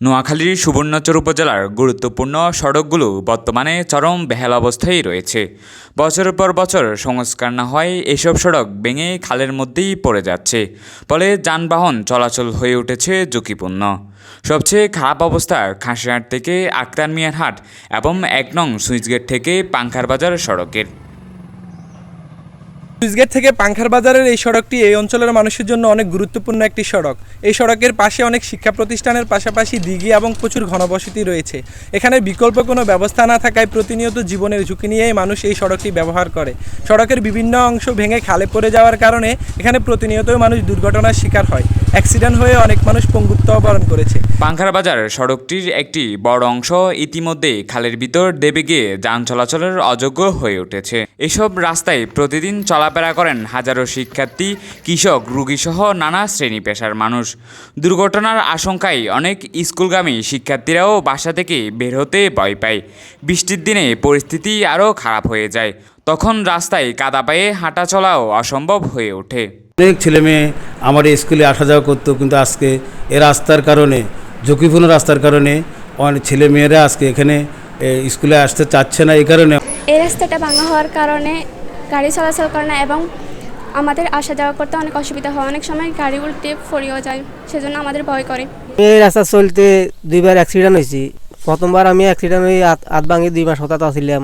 নোয়াখালীর সুবর্ণচর উপজেলার গুরুত্বপূর্ণ সড়কগুলো বর্তমানে চরম বেহাল অবস্থায় রয়েছে। বছরের পর বছর সংস্কার না হয় এসব সড়ক ভেঙে খালের মধ্যেই পড়ে যাচ্ছে, ফলে যানবাহন চলাচল হয়ে উঠেছে ঝুঁকিপূর্ণ। সবচেয়ে খারাপ অবস্থা খাসিরহাট থেকে আক্তার মিয়ার হাট এবং ১ নং সুইচগেট থেকে পাংখার বাজার সড়কের। সুইচগেট থেকে পাংখার বাজারের এই সড়কটি এই অঞ্চলের মানুষের জন্য অনেক গুরুত্বপূর্ণ একটি সড়ক। এই সড়কের পাশে অনেক শিক্ষা প্রতিষ্ঠানের পাশাপাশি দিঘি এবং প্রচুর ঘনবসতি রয়েছে। এখানে বিকল্প কোনো ব্যবস্থা না থাকায় প্রতিনিয়ত জীবনের ঝুঁকি নিয়েই মানুষ এই সড়কটি ব্যবহার করে। সড়কের বিভিন্ন অংশ ভেঙে খালে পড়ে যাওয়ার কারণে এখানে প্রতিনিয়তই মানুষ দুর্ঘটনার শিকার হয়। অ্যাক্সিডেন্ট হয়ে অনেক মানুষ পঙ্গুত্ব বরণ করেছে। পাংখার বাজার সড়কটির একটি বড় অংশ ইতিমধ্যে খালের ভিতর দেবে গিয়ে যান চলাচলের অযোগ্য হয়ে উঠেছে। এসব রাস্তায় প্রতিদিন চলাফেরা করেন হাজারো শিক্ষার্থী, কৃষক, রোগীসহ নানা শ্রেণী পেশার মানুষ। দুর্ঘটনার আশঙ্কায় অনেক স্কুলগামী শিক্ষার্থীরাও বাসা থেকে বের হতে ভয় পায়। বৃষ্টির দিনে পরিস্থিতি আরও খারাপ হয়ে যায়, তখন রাস্তায় কাদা পায়ে হাঁটা চলাও অসম্ভব হয়ে ওঠে। অনেক ছেলে মেয়ে আমার এই স্কুলে আসা যাওয়া করতো, কিন্তু আজকে এই রাস্তার কারণে, ঝুঁকিপূর্ণ রাস্তার কারণে অনেক ছেলে মেয়েরা আজকে এখানে স্কুলে আসতে চাচ্ছে না। এই কারণে এই রাস্তাটা ভাঙা হওয়ার কারণে গাড়ি চলাচল করে না এবং আমাদের আসা যাওয়া করতে অনেক অসুবিধা হয়। অনেক সময় গাড়ি উল্টে পড়েও যায়, সেজন্য আমাদের ভয় করে। এই রাস্তা চলতে দুইবার অ্যাক্সিডেন্ট হয়েছি। প্রথমবার আমি অ্যাক্সিডেন্ট হয়ে হাত ভাঙে 2 মাস হঠাৎ আসছিলাম,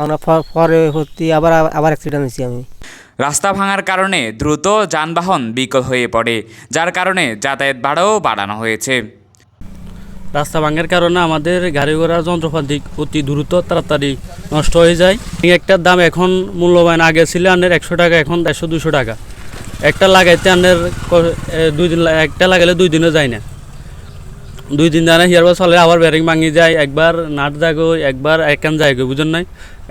আমরা পরে ভর্তি আবার অ্যাক্সিডেন্ট হয়েছি আমি। রাস্তা ভাঙার কারণে দ্রুত যানবাহন বিকল হয়ে পড়ে, যার কারণে যাতায়াত ভাড়াও বাড়ানো হয়েছে। রাস্তা ভাঙার কারণে আমাদের গাড়ি ঘোড়ার যন্ত্রপাতি অতি দ্রুত তাড়াতাড়ি নষ্ট হয়ে যায়। একটার দাম এখন মূল্যবান, আগে ছিল আনের 100 টাকা, এখন 150-200 টাকা। একটা লাগাইতে আনের 2 দিন, একটা লাগাইলে 2 দিনও যায় না। 2 দিন জানা হিয়ারবার চলে, আবার ব্যারিং ভাঙি যায়, একবার নাট জাগো, একবার একান জায়গা, বুঝুন নাই।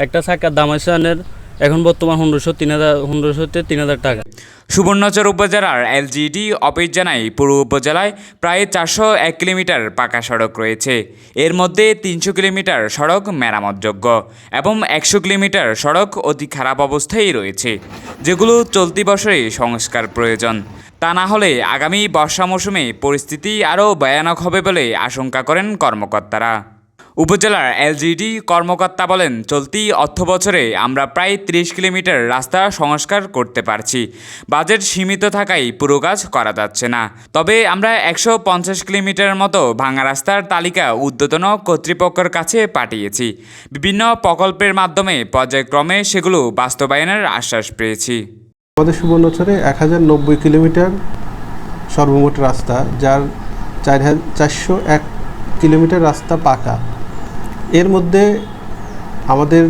একটা চাকার দাম আছে আনের এখন বর্তমান 1500-3000 টাকা। সুবর্ণচর উপজেলার এলজিইডি অফিস জানায় পুরো উপজেলায় প্রায় 401 কিলোমিটার পাকা সড়ক রয়েছে। এর মধ্যে 300 কিলোমিটার সড়ক মেরামতযোগ্য এবং 100 কিলোমিটার সড়ক অতি খারাপ অবস্থায় রয়েছে, যেগুলো চলতি বছরে সংস্কার প্রয়োজন। তা না হলে আগামী বর্ষা মৌসুমে পরিস্থিতি আরও ভয়ানক হবে বলে আশঙ্কা করেন কর্মকর্তারা। উপজেলার এলজিইডি কর্মকর্তা বলেন, চলতি অর্থবছরে আমরা প্রায় 30 কিলোমিটার রাস্তা সংস্কার করতে পারছি। বাজেট সীমিত থাকায় পুরো কাজ করা যাচ্ছে না। তবে আমরা 150 কিলোমিটারের মতো ভাঙা রাস্তার তালিকা ঊর্ধ্বতন কর্তৃপক্ষের কাছে পাঠিয়েছি। বিভিন্ন প্রকল্পের মাধ্যমে পর্যায়ক্রমে সেগুলো বাস্তবায়নের আশ্বাস পেয়েছি। আমাদের সুবর্ণচরে 1090 কিলোমিটার সর্বমোট রাস্তা, যার 401 কিলোমিটার রাস্তা পাকা। এর মধ্যে আমাদের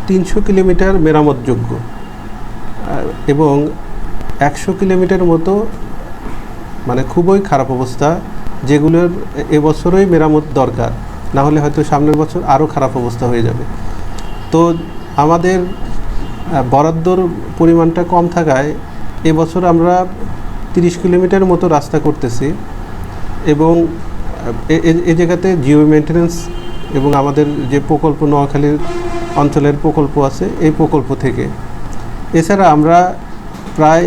300 কিলোমিটার মেরামতযোগ্য এবং 100 কিলোমিটার মতো মানে খুবই খারাপ অবস্থা, যেগুলোর এবছরই মেরামত দরকার, না হলে হয়তো সামনের বছর আরও খারাপ অবস্থা হয়ে যাবে। তো আমাদের বরাদ্দর পরিমাণটা কম থাকায় এবছর আমরা 30 কিলোমিটার মতো রাস্তা করতেছি এবং এই জায়গাতে জিও মেনটেন্যান্স এবং আমাদের যে প্রকল্প নোয়াখালীর অঞ্চলের প্রকল্প আছে, এই প্রকল্প থেকে। এছাড়া আমরা প্রায়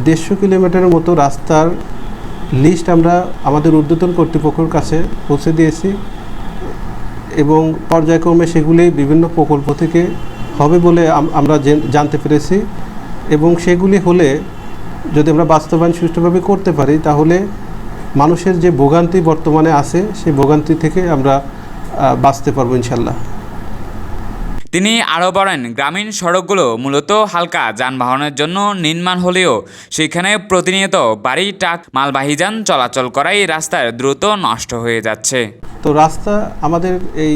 150 কিলোমিটারের মতো রাস্তার লিস্ট আমরা আমাদের ঊর্ধ্বতন কর্তৃপক্ষের কাছে পৌঁছে দিয়েছি এবং পর্যায়ক্রমে সেগুলি বিভিন্ন প্রকল্প থেকে হবে বলে আমরা জানতে পেরেছি এবং সেগুলি হলে যদি আমরা বাস্তবায়ন সুষ্ঠুভাবে করতে পারি, তাহলে মানুষের যে ভোগান্তি বর্তমানে আছে সেই ভোগান্তি থেকে আমরা বাঁচতে পারবো ইনশাল্লাহ। তিনি আরও বলেন, গ্রামীণ সড়কগুলো মূলত হালকা যানবাহনের জন্য নির্মাণ হলেও সেখানে প্রতিনিয়ত বাড়ি, ট্রাক, মালবাহী যান চলাচল করাই রাস্তার দ্রুত নষ্ট হয়ে যাচ্ছে। তো রাস্তা আমাদের এই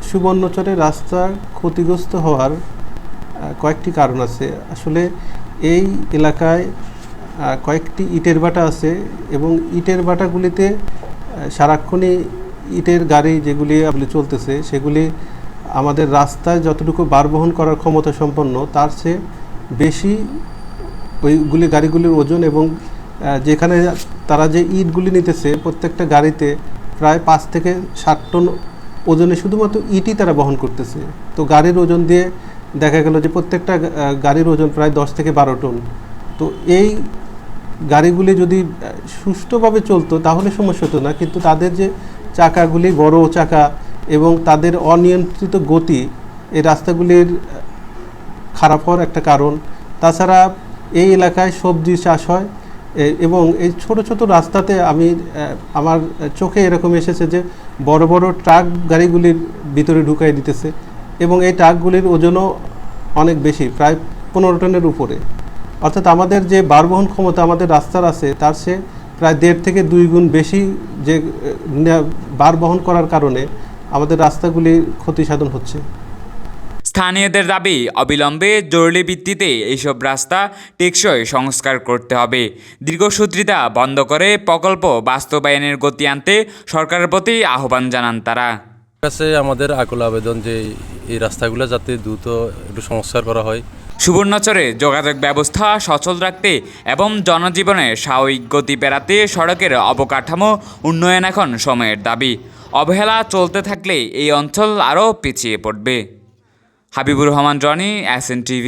সুবর্ণচরের রাস্তা ক্ষতিগ্রস্ত হওয়ার কয়েকটি কারণ আছে। আসলে এই এলাকায় কয়েকটি ইটের ভাটা আছে এবং ইটের ভাটাগুলিতে সারাক্ষণই ইটের গাড়ি যেগুলি চলতেছে, সেগুলি আমাদের রাস্তায় যতটুকু বার বহন করার ক্ষমতা সম্পন্ন, তার চেয়ে বেশি ওইগুলি গাড়িগুলির ওজন এবং যেখানে তারা যে ইটগুলি নিতেছে প্রত্যেকটা গাড়িতে প্রায় 5 থেকে 7 টন ওজনে শুধুমাত্র ইটই তারা বহন করতেছে। তো গাড়ির ওজন দিয়ে দেখা গেল যে প্রত্যেকটা গাড়ির ওজন প্রায় 10 থেকে 12 টন। তো এই গাড়িগুলি যদি সুষ্ঠুভাবে চলতো তাহলে সমস্যা হতো না, কিন্তু তাদের যে চাকাগুলি বড় চাকা এবং তাদের অনিয়ন্ত্রিত গতি এই রাস্তাগুলির খারাপ হওয়ার একটা কারণ। তাছাড়া এই এলাকায় সবজি চাষ হয় এবং এই ছোট ছোট রাস্তাতে আমার চোখে এরকম এসেছে যে বড় বড় ট্রাক গাড়িগুলির ভিতরে ঢুকাই দিতেছে এবং এই ট্রাকগুলির ওজনও অনেক বেশি, প্রায় 15 টনের উপরে। অর্থাৎ আমাদের যে ভারবহন ক্ষমতা আমাদের রাস্তার আছে তার চেয়ে প্রায় 1.5 থেকে 2 গুণ বেশি যে ভার বহন করার কারণে আমাদের রাস্তাগুলি ক্ষতিসাধন হচ্ছে। স্থানীয়দের দাবি, অবিলম্বে জরুরি ভিত্তিতে এইসব রাস্তা টেকসই সংস্কার করতে হবে। দীর্ঘসূত্রিতা বন্ধ করে প্রকল্প বাস্তবায়নের গতি আনতে সরকারের প্রতি আহ্বান জানান তারা। কাছে আমাদের আকুল আবেদন যে এই রাস্তাগুলো যাতে দ্রুত একটু সংস্কার করা হয়। সুবর্ণচরে যোগাযোগ ব্যবস্থা সচল রাখতে এবং জনজীবনের স্বাভাবিক গতি পেরাতে সড়কের অবকাঠামো উন্নয়ন এখন সময়ের দাবি। অবহেলা চলতে থাকলে এই অঞ্চল আরও পিছিয়ে পড়বে। Habibur Rahman Roni, SN TV।